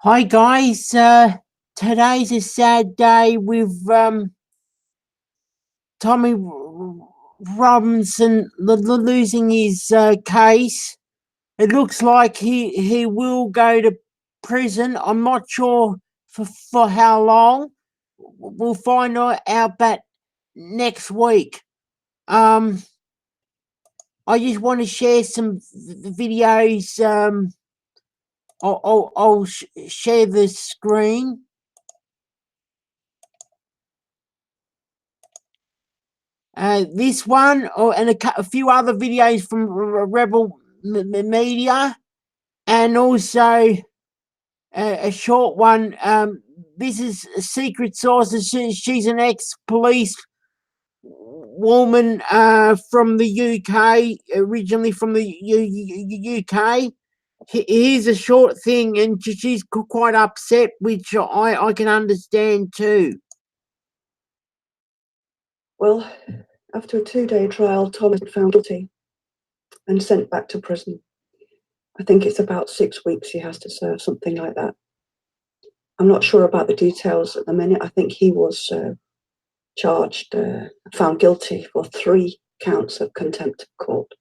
Hi guys, today's a sad day with Tommy Robinson losing his case. It looks like he will go to prison. I'm not sure for how long. We'll find out that next week. I just want to share some videos. I'll share the screen. This one, and a few other videos from Rebel Media, and also a short one. This is Secret Sources. She's an ex-police woman from the UK, originally from the UK. Here's a short thing, and she's quite upset, which I can understand too. Well, after a 2-day trial, Thomas was found guilty and sent back to prison. I think it's about 6 weeks he has to serve, something like that. I'm not sure about the details at the minute. I think he was charged, found guilty for 3 counts of contempt of court.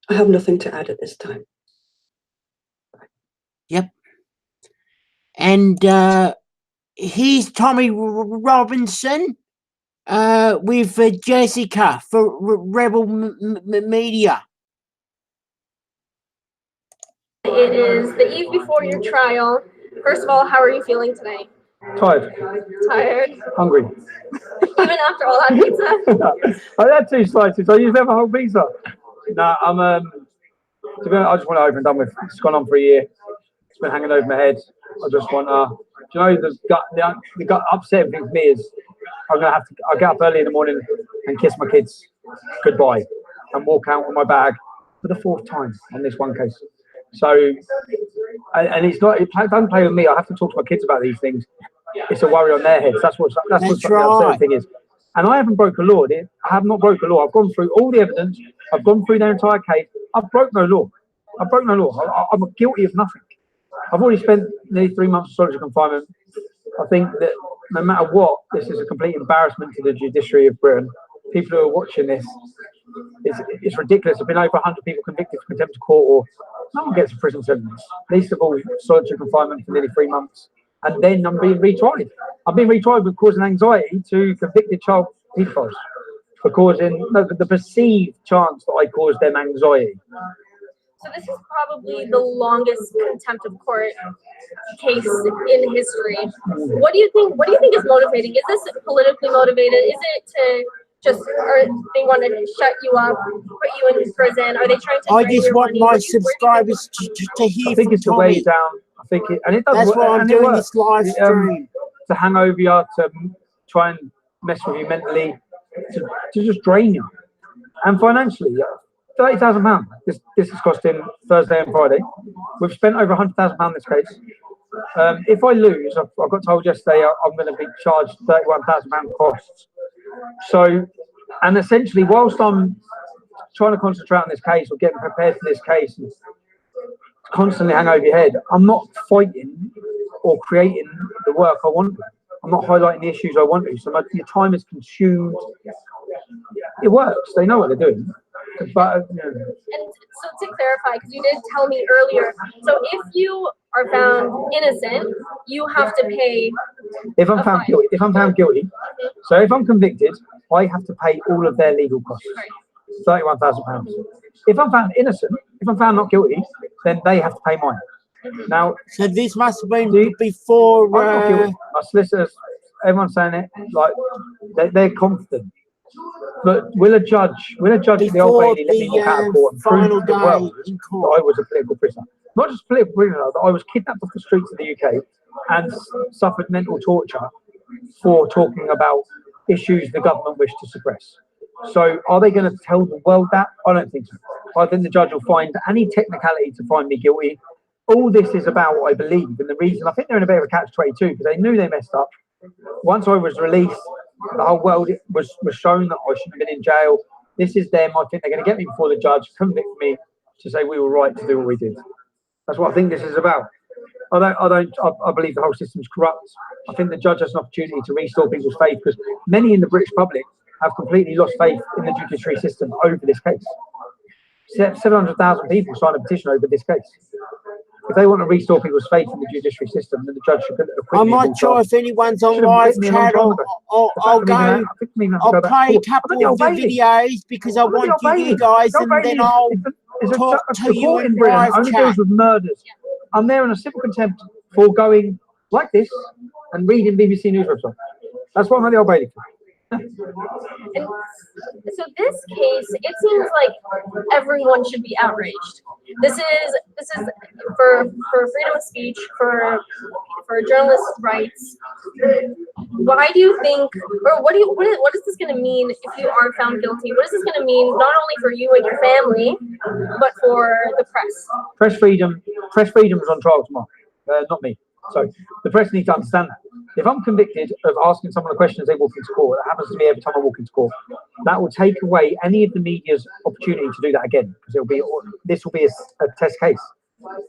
I have nothing to add at this time. Yep. And here's Tommy Robinson with Jessica for Rebel Media. It is the eve before your trial. First of all, how are you feeling today? Tired. Tired? Hungry. Even after all that pizza? I had 2 slices. I used to have a whole pizza. No, I'm to be honest, I just want it over and done with. It's gone on for a year. It's been hanging over my head. I just want do you know the gut upsetting thing for me is I'll get up early in the morning and kiss my kids goodbye and walk out with my bag for the 4th time on this one case. So, and it's not, it doesn't play with me. I have to talk to my kids about these things. It's a worry on their heads. That's what right. The upsetting thing is. And I haven't broke a law. I have not broke a law. I've gone through all the evidence. I've gone through their entire case. I've broke no law. I'm guilty of nothing. I've already spent nearly 3 months of solitary confinement. I think that no matter what, this is a complete embarrassment to the judiciary of Britain. People who are watching this, it's ridiculous. There's been over 100 people convicted for contempt of court, or no one gets a prison sentence. Least of all, solitary confinement for nearly 3 months. And then I'm being retried. I've been retried for causing anxiety to convicted child pedophiles, for causing the perceived chance that I caused them anxiety. So this is probably the longest contempt of court case in history. What do you think is motivating? Is this politically motivated? Is it to just, or they want to shut you up, put you in prison? Are they trying to? I just want my subscribers to hear. I think it's to weigh you down. I think it does. That's why I'm doing this live stream. To hang over you, to try and mess with you mentally, to just drain you, and financially. £30,000. This is costing Thursday and Friday. We've spent over £100,000 this case. If I lose, I got told yesterday I'm going to be charged £31,000 costs. So, and essentially, whilst I'm trying to concentrate on this case or getting prepared for this case and constantly hang over your head, I'm not fighting or creating the work I want to. I'm not highlighting the issues I want to. So your time is consumed. It works. They know what they're doing. But, And so to clarify, because you did tell me earlier, so if you are found innocent, you have to pay. If I'm found guilty, so if I'm convicted, I have to pay all of their legal costs, £31,000. If I'm found innocent, if I'm found not guilty, then they have to pay mine. Now, so this must have been before. My solicitors, everyone's saying it like they're confident. But will a judge at the Old Bailey let me walk out of court and prove the world that I was a political prisoner? Not just a political prisoner, that I was kidnapped off the streets of the UK and suffered mental torture for talking about issues the government wished to suppress. So are they going to tell the world that? I don't think so. I think the judge will find any technicality to find me guilty. All this is about what I believe, and the reason, I think they're in a bit of a catch-22 because they knew they messed up. Once I was released, the whole world was shown that I shouldn't have been in jail. This is them. I think they're going to get me before the judge, convict me, to say we were right to do what we did. That's what I think this is about. I believe the whole system's corrupt. I think the judge has an opportunity to restore people's faith, because many in the British public have completely lost faith in the judiciary system over this case. 700,000 people signed a petition over this case. If they want to restore people's faith in the judiciary system, then the judge should acquit I'm not sure if anyone's on live chat. I'll play a couple of the videos because I want you guys, and then I'll talk to you in live only chat. deals with murders. I'm there in a civil contempt for going like this and reading BBC News website. That's what I'm at the Old Bailey for. And so this case, it seems like everyone should be outraged. This is for freedom of speech, for journalists' rights. Why do you think, or what is this going to mean if you are found guilty? What is this going to mean not only for you and your family, but for the press? Press freedom is on trial tomorrow, not me. So the press needs to understand that. If I'm convicted of asking someone a question as they walk into court, that happens to me every time I walk into court, that will take away any of the media's opportunity to do that again, because this will be a test case.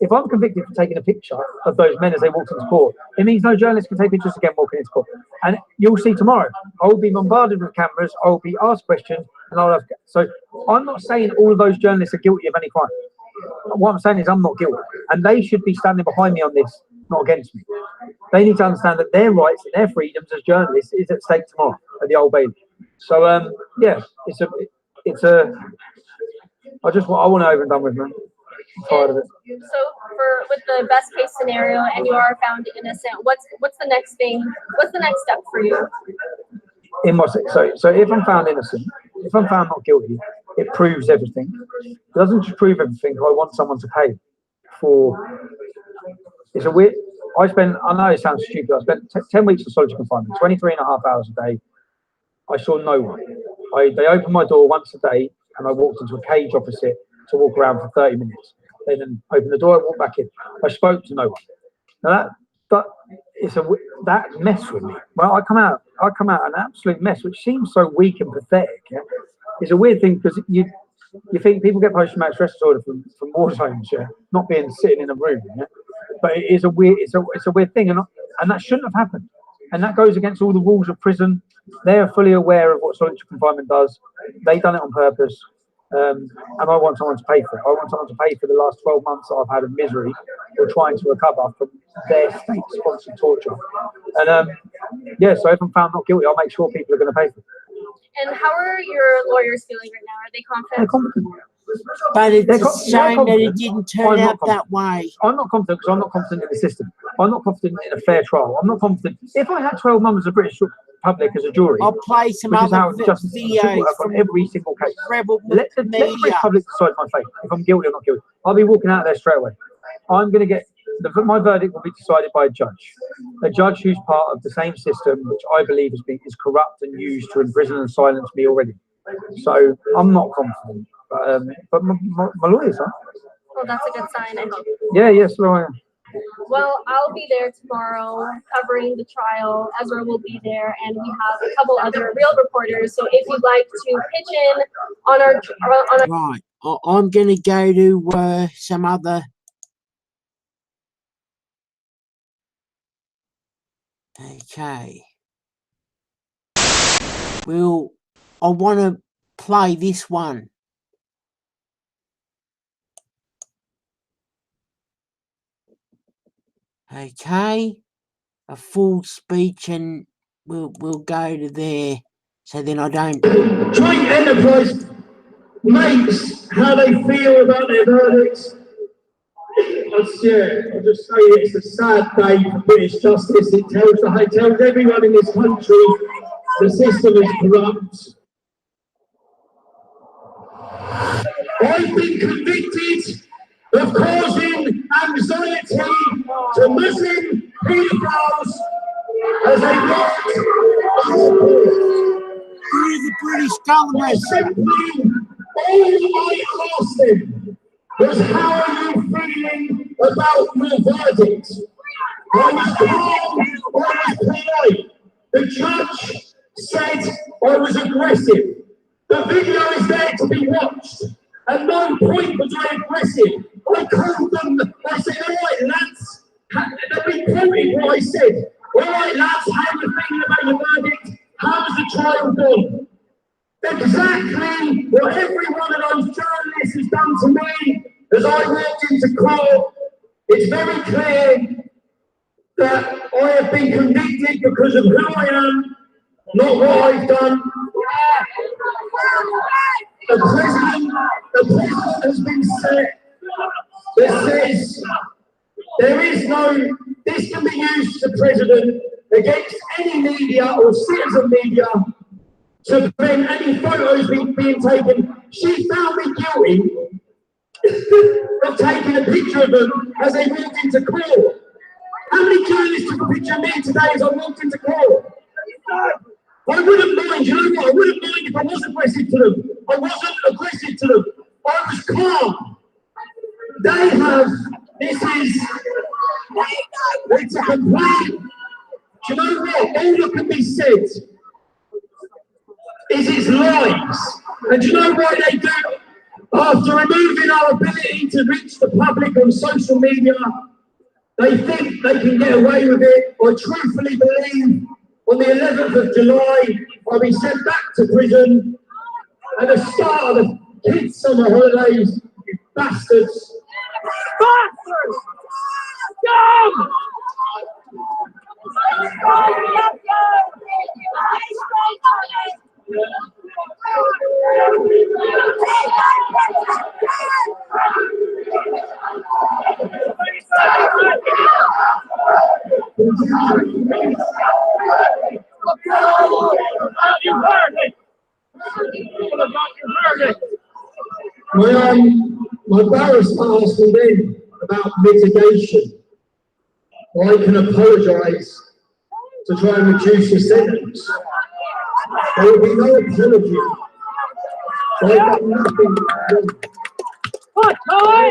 If I'm convicted for taking a picture of those men as they walked into court, it means no journalist can take pictures again walking into court. And you'll see tomorrow, I will be bombarded with cameras, I will be asked questions, and I'll have. So I'm not saying all of those journalists are guilty of any crime. What I'm saying is I'm not guilty, and they should be standing behind me on this, not against me. They need to understand that their rights and their freedoms as journalists is at stake tomorrow at the Old Bailey. So yeah, I want it over and done with, man. I'm tired of it. So with the best case scenario and you are found innocent, what's the next thing? What's the next step for you? So if I'm found innocent, if I'm found not guilty, it proves everything. It doesn't just prove everything. I want someone to pay for. It's a weird. I know it sounds stupid. I spent 10 weeks of solitary confinement, 23.5 hours a day. I saw no one. They opened my door once a day, and I walked into a cage opposite to walk around for 30 minutes. They then opened the door, I walked back in. I spoke to no one. Now that mess with me. Well, I come out an absolute mess, which seems so weak and pathetic. Yeah? It's a weird thing, because you think people get post-traumatic stress disorder from war zones, yeah, not being sitting in a room, yeah? But it is a weird thing, and that shouldn't have happened. And that goes against all the rules of prison. They are fully aware of what solitary confinement does. They've done it on purpose, and I want someone to pay for it. I want someone to pay for the last 12 months that I've had of misery or trying to recover from their state-sponsored torture. And yeah, so if I'm found not guilty, I'll make sure people are going to pay for it. And how are your lawyers feeling right now? Are they confident? They're confident. But it's a shame that it didn't turn out that way. I'm not confident because I'm not confident in the system. I'm not confident in a fair trial. I'm not confident. If I had 12 members of the British public as a jury, I'll play some which is how other justice videos from every single case. Rebel Let the British media. public decide my fate. If I'm guilty or not guilty, I'll be walking out of there straight away. I'm going to get my verdict will be decided by a judge who's part of the same system which I believe is corrupt and used to imprison and silence me already. So I'm not confident, but my lawyers are. Well, that's a good sign, I hope. Yeah, yes, lawyer. Well, I'll be there tomorrow covering the trial. Ezra will be there, and we have a couple other real reporters. So if you'd like to pitch in on our Right, I'm gonna go to some other. Okay. Well, I want to play this one. Okay, a full speech, and we'll go to there, so then I don't. Joint enterprise makes how they feel about their verdicts. I'll just say it's a sad day for British justice. It tells everyone in this country the system is corrupt. I've been convicted of causing anxiety to Muslim paedophiles as they walk Through the British government. simply, all I asked them was, how are you feeling about your verdict? I was calm, I was polite. The judge said I was aggressive. The video is there to be watched. At no point was I aggressive. I called them, I said, all right, lads, they reported what I said. All right, lads, how are you feeling about your verdict? How's the trial gone? Exactly what every one of those journalists has done to me as I walked into court. It's very clear that I have been convicted because of who I am, not what I've done. The president has been set that says there is no, this can be used to president against any media or citizen media to prevent any photos being taken. She found me guilty of taking a picture of them as they walked into court. How many journalists took a picture of me today as I walked into court? I wouldn't mind, you know what? I wouldn't mind if I was aggressive to them. I wasn't aggressive to them. I was calm. They have, this is, it's a complete, do you know what? All that can be said is it's lies. And do you know what they do? After removing our ability to reach the public on social media, they think they can get away with it. I truthfully believe on the 11th of July, I'll be sent back to prison at the start of the kids' summer holidays, you bastards. Bastards! Scum! My barrister asked me then about mitigation. I can apologise to try and reduce the sentence. There will be no apology. I've done nothing wrong. No law,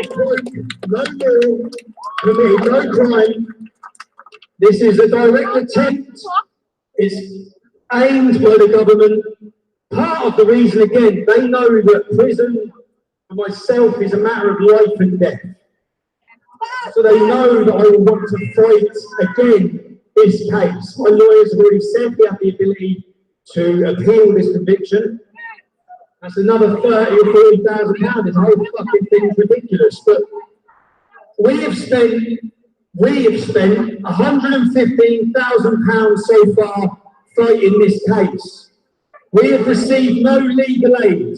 committed no crime. This is a direct attempt. It's aimed by the government. Part of the reason, again, they know that prison for myself is a matter of life and death. So they know that I will want to fight again this case. My lawyers have already said we have the ability to appeal this conviction. That's another 30 or 40,000 pounds. This whole fucking thing is ridiculous. But we have spent £115,000 so far fighting this case. We have received no legal aid.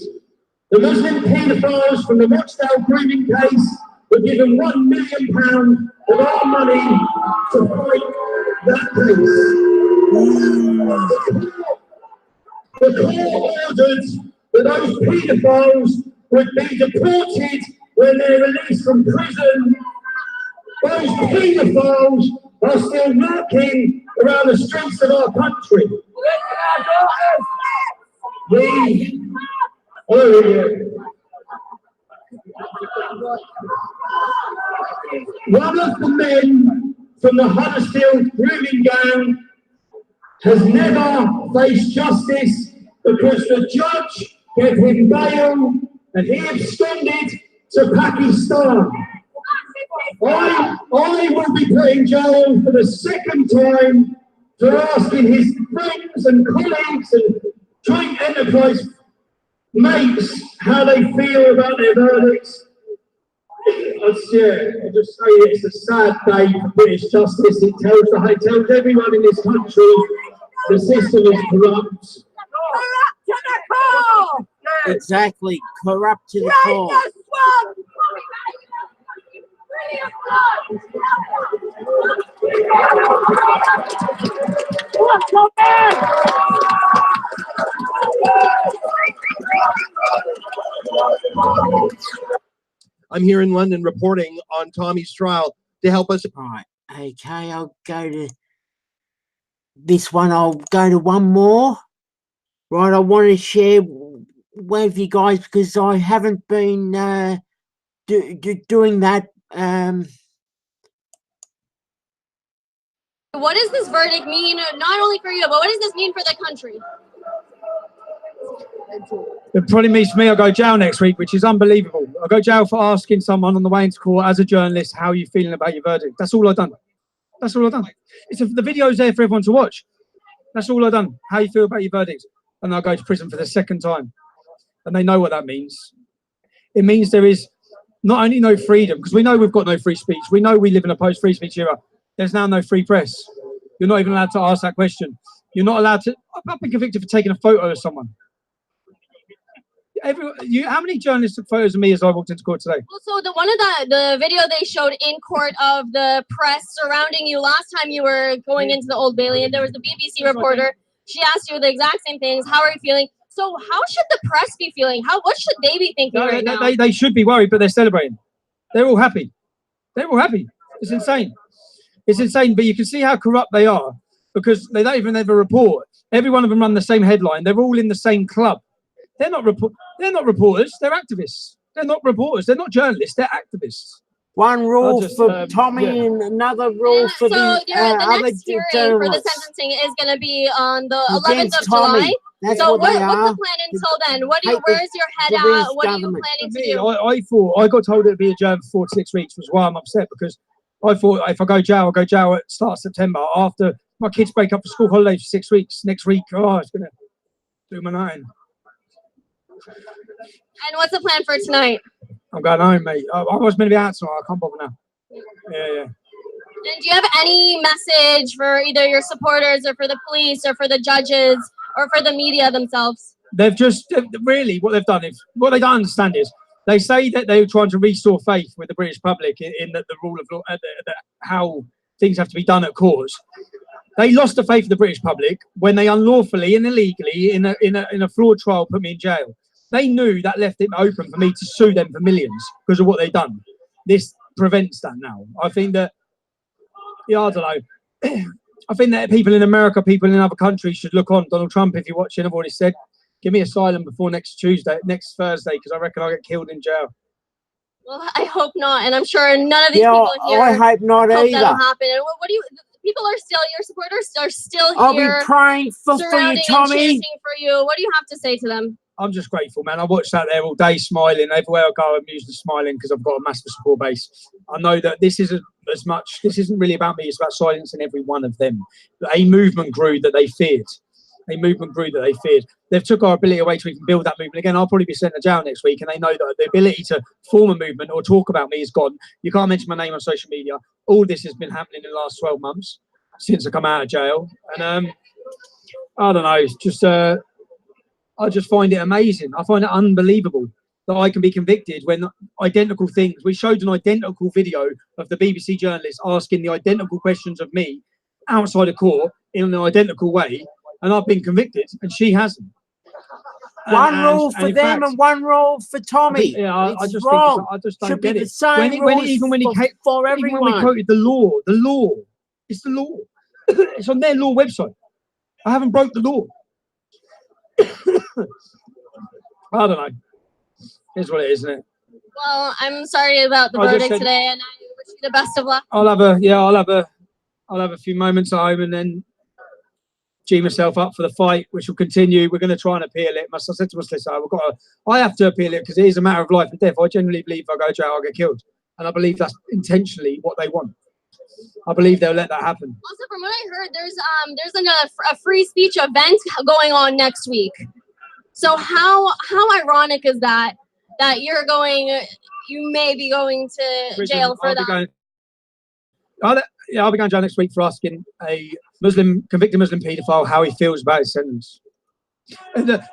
The Muslim paedophiles from the Rochdale grooming case were given £1 million of our money to fight that case. The court ordered that those paedophiles would be deported when they're released from prison. Those paedophiles are still walking around the streets of our country. One of the men from the Huddersfield grooming gang has never faced justice because the judge gave him bail and he absconded to Pakistan. I will be put in jail for the second time for asking his friends and colleagues and joint enterprise mates how they feel about their verdicts. I'll just say it's a sad day for British justice. It tells everyone in this country the system is corrupt. Corrupt to the core! Exactly, corrupt to the core. I'm here in London reporting on Tommy's trial to help us. Right, okay, I'll go to this one. I'll go to one more. Right, I want to share with you guys because I haven't been doing that. What does this verdict mean, not only for you, but what does this mean for the country? It probably means for me, I'll go jail next week, which is unbelievable. I'll go jail for asking someone on the way into court as a journalist, how are you feeling about your verdict? That's all I've done. That's all I've done. The video's there for everyone to watch. That's all I've done. How you feel about your verdict? And I'll go to prison for the second time. And they know what that means. It means there is not only no freedom, because we know we've got no free speech. We know we live in a post-free speech era. There's now no free press. You're not even allowed to ask that question. You're not allowed to. I've been convicted for taking a photo of someone. How many journalists took photos of me as I walked into court today? Well, so the video they showed in court of the press surrounding you last time you were going into the Old Bailey, and there was the BBC reporter. She asked you the exact same things. How are you feeling? So how should the press be feeling? What should they be thinking right now? They should be worried, but they're celebrating. They're all happy. They're all happy. It's insane. It's insane, but you can see how corrupt they are because they don't even ever report. Every one of them run the same headline. They're all in the same club. They're not reporters. They're activists. They're not reporters. They're not journalists. They're activists. One rule for Tommy and another rule for the next other hearing for the journalists. sentencing is going to be on the 11th Against of July. Tommy. That's So what they what's are. the plan until then? Take Where's your head the at? British What are you government. planning to Me, do? I thought I got told it'd be a jail for 4 to 6 weeks, was why I'm upset because I thought if I go jail, I'll go jail at the start of September after my kids break up for school holidays for 6 weeks. Next week, it's gonna do my nine. And what's the plan for tonight? I'm going home, mate. I was meant to be out tonight. I can't bother now. Yeah. And do you have any message for either your supporters or for the police or for the judges or for the media themselves? They've just really what they've done is what they don't understand is they say that they're trying to restore faith with the British public in the rule of law, how things have to be done at courts. They lost the faith of the British public when they unlawfully and illegally in a flawed trial put me in jail. They knew that left it open for me to sue them for millions because of what they've done. This prevents that now. I think that, I don't know. I think that people in America, people in other countries should look on. Donald Trump, if you're watching, I've already said, give me asylum before next Thursday, because I reckon I'll get killed in jail. Well, I hope not. And I'm sure none of these Yeah, people here I hope not hope either. that'll happen. And what do you, people are still, your supporters are still I'll be here praying for you, surrounding and Tommy. cheering for you. What do you have to say to them? I'm just grateful, man. I watched that there all day smiling. Everywhere I go, I'm usually smiling because I've got a massive support base. I know that this isn't really about me. It's about silencing every one of them. A movement grew that they feared. They've took our ability away to even build that movement again. I'll probably be sent to jail next week, and they know that the ability to form a movement or talk about me is gone. You can't mention my name on social media. All this has been happening in the last 12 months since I come out of jail. And I don't know, it's just I just find it amazing. I find it unbelievable that I can be convicted when identical things. We showed an identical video of the BBC journalist asking the identical questions of me outside of court in an identical way, and I've been convicted, and she hasn't. One rule for them and one rule for Tommy. I It's just wrong. think I just don't Should get be it. the same when rules he for everyone. quoted the law, it's the law. It's on their law website. I haven't broke the law. I don't know. It's what it is, isn't it? Well, I'm sorry about the verdict today, and I wish you the best of luck. I'll have a few moments at home and then G myself up for the fight, which will continue. We're going to try and appeal it. I said to my solicitor, I have to appeal it because it is a matter of life and death. I genuinely believe if I go to jail, I'll get killed, and I believe that's intentionally what they want. I believe they'll let that happen. Also, from what I heard, there's a free speech event going on next week. So how ironic is that you may be going to jail for that? I'll be going to jail next week for asking a convicted Muslim paedophile how he feels about his sentence.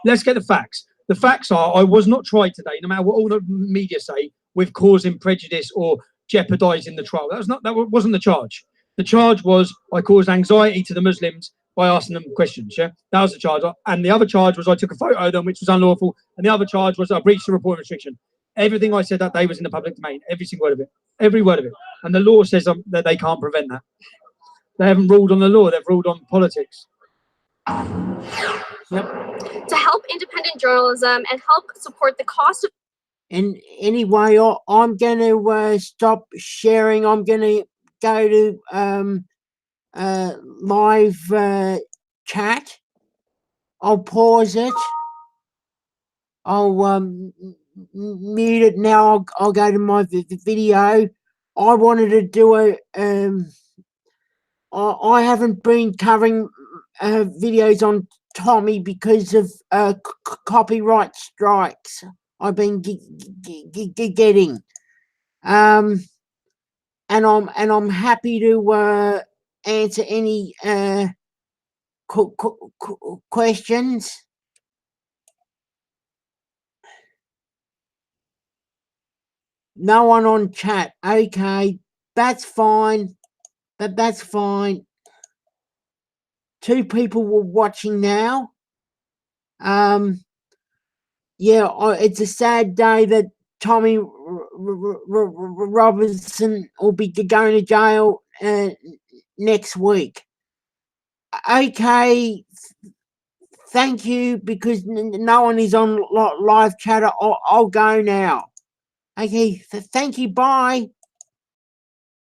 Let's get the facts. The facts are I was not tried today, no matter what all the media say, with causing prejudice or jeopardising the trial. That wasn't the charge. The charge was I caused anxiety to the Muslims by asking them questions. Yeah, that was the charge. And the other charge was I took a photo of them, which was unlawful. And the other charge was I breached the report restriction. Everything I said that day was in the public domain. Every single word of it. Every word of it. And the law says that they can't prevent that. They haven't ruled on the law. They've ruled on politics. Yep. To help independent journalism and help support the cost of. And anyway, I'm going to stop sharing. I'm going to go to live chat. I'll pause it. I'll mute it now. I'll go to my video. I wanted to do a I haven't been covering videos on Tommy because of copyright strikes I've been getting. And I'm happy to answer any questions. No one on chat. Okay, that's fine. That's fine. 2 people were watching now. Yeah, it's a sad day that Tommy Robinson will be going to jail next week. Okay, thank you, because no one is on live chat. I'll go now. Okay, thank you. Bye.